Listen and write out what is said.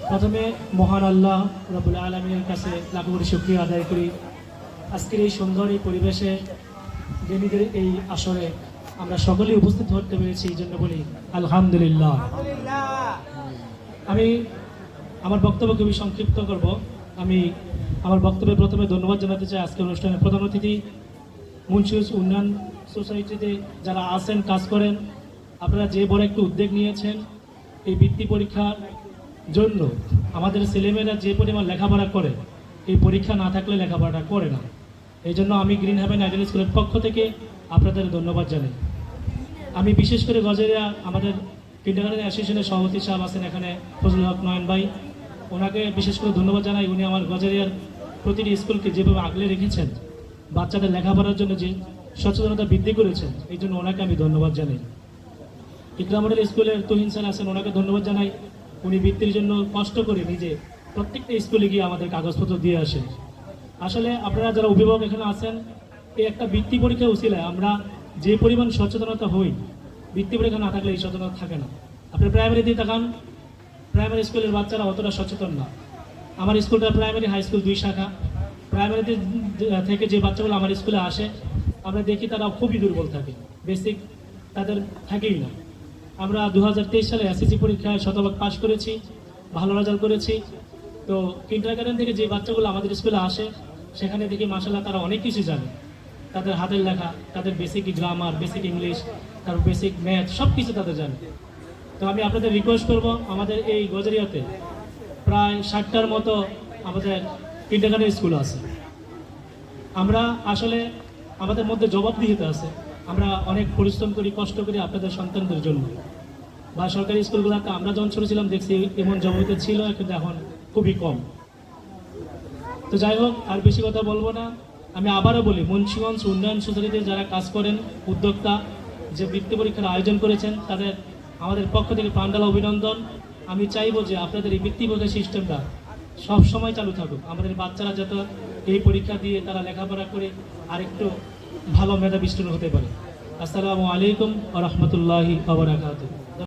প্রথমে মহান আল্লাহ রাব্বুল আলামিনের কাছে লাখ কোটি শুকরিয়া আদায় করি। আজকের এই সুন্দর এই পরিবেশে জেনিদের এই আসরে আমরা সকলেই উপস্থিত হতে পেরেছি, এই জন্য বলি আলহামদুলিল্লাহ। আমি আমার বক্তব্য খুবই সংক্ষিপ্ত করব। আমি আমার বক্তব্যে প্রথমে ধন্যবাদ জানাতে চাই আজকের অনুষ্ঠানের প্রধান অতিথি মুন্সিগঞ্জ উন্নয়ন সোসাইটিতে যারা আছেন, কাজ করেন। আপনারা যে বড় একটু উদ্যোগ নিয়েছেন এই বৃত্তি পরীক্ষার জন্য। আমাদের ছেলেমেয়েরা যে পরিমাণ লেখাপড়া করে, এই পরীক্ষা না থাকলে লেখাপড়াটা করে না। এই জন্য আমি গ্রিন হেভেন আইডিয়াল স্কুলের পক্ষ থেকে আপনাদের ধন্যবাদ জানাই। আমি বিশেষ করে গজেরিয়া আমাদের কিন্ডারগার্টেন অ্যাসোসিয়েশনের সভাপতি সাহেব আছেন এখানে, ফজলুল হক নয়ন ভাই, ওনাকে বিশেষ করে ধন্যবাদ জানাই। উনি আমার গজেরিয়ার প্রতিটি স্কুলকে যেভাবে আগলে রেখেছেন, বাচ্চাদের লেখাপড়ার জন্য যে সচেতনতা বৃদ্ধি করেছেন, এই জন্য ওনাকে আমি ধন্যবাদ জানাই। ইকরা মডেল স্কুলের তুহিন স্যার আছেন, ওনাকে ধন্যবাদ জানাই। উনি বৃত্তির জন্য কষ্ট করে নিজে প্রত্যেকটা স্কুলে গিয়ে আমাদের কাগজপত্র দিয়ে আসেন। আসলে আপনারা যারা অভিভাবক এখানে আছেন, এই একটা বৃত্তি পরীক্ষা উচিলায় আমরা যে পরিমাণ সচেতনতা হই, বৃত্তি পরীক্ষা না থাকলে এই সচেতনতা থাকে না। আপনি প্রাইমারিতে তাকান, প্রাইমারি স্কুলের বাচ্চারা অতটা সচেতন না। আমার স্কুলটা প্রাইমারি হাই স্কুল 2 শাখা। প্রাইমারিতে থেকে যে বাচ্চাগুলো আমার স্কুলে আসে, আমরা দেখি তারা খুবই দুর্বল থাকে, বেসিক তাদের থাকেই না। আমরা 2023 সালে এসএসসি পরীক্ষায় শতভাগ পাস করেছি, ভালো রেজাল্ট করেছি। তো কিন্ডারগার্টেন থেকে যে বাচ্চাগুলো আমাদের স্কুলে আসে, সেখানে দেখি মাশাআল্লাহ তারা অনেক কিছু জানে। তাদের হাতের লেখা, তাদের বেসিক গ্রামার, বেসিক ইংলিশ, তার বেসিক ম্যাথ সব কিছু তাদের জানে। তো আমি আপনাদের রিকোয়েস্ট করব, আমাদের এই গজেরিয়াতে প্রায় 60টার মতো আমাদের কিন্ডারগার্টেন স্কুল আছে। আমরা আসলে আমাদের মধ্যে জবাবদিহিতা আছে। আমরা অনেক পরিশ্রম করি, কষ্ট করি আপনাদের সন্তানদের জন্য। বা সরকারি স্কুলগুলোতে আমরা যখন ছোট ছিলাম দেখছি এমন জবাবদিহিতা ছিল, কিন্তু এখন খুবই কম। তো যাই হোক, আর বেশি কথা বলবো না। আমি আবারও বলি, মুন্সিগঞ্জ উন্নয়ন সোসাইটিতে যারা কাজ করেন, উদ্যোক্তা যে বৃত্তি পরীক্ষার আয়োজন করেছেন, তাদের আমাদের পক্ষ থেকে প্রাণঢালা অভিনন্দন। আমি চাইবো যে আপনাদের এই বৃত্তি পরীক্ষা সিস্টেমটা সব সময় চালু থাকুক। আমাদের বাচ্চারা যাতে এই পরীক্ষা দিয়ে তারা লেখাপড়া করে আরেকটু ভালো মেধাবী স্টুডেন্ট হতে পারে। আসসালামু আলাইকুম ওয়া রাহমাতুল্লাহি ওয়া বারাকাতুহু।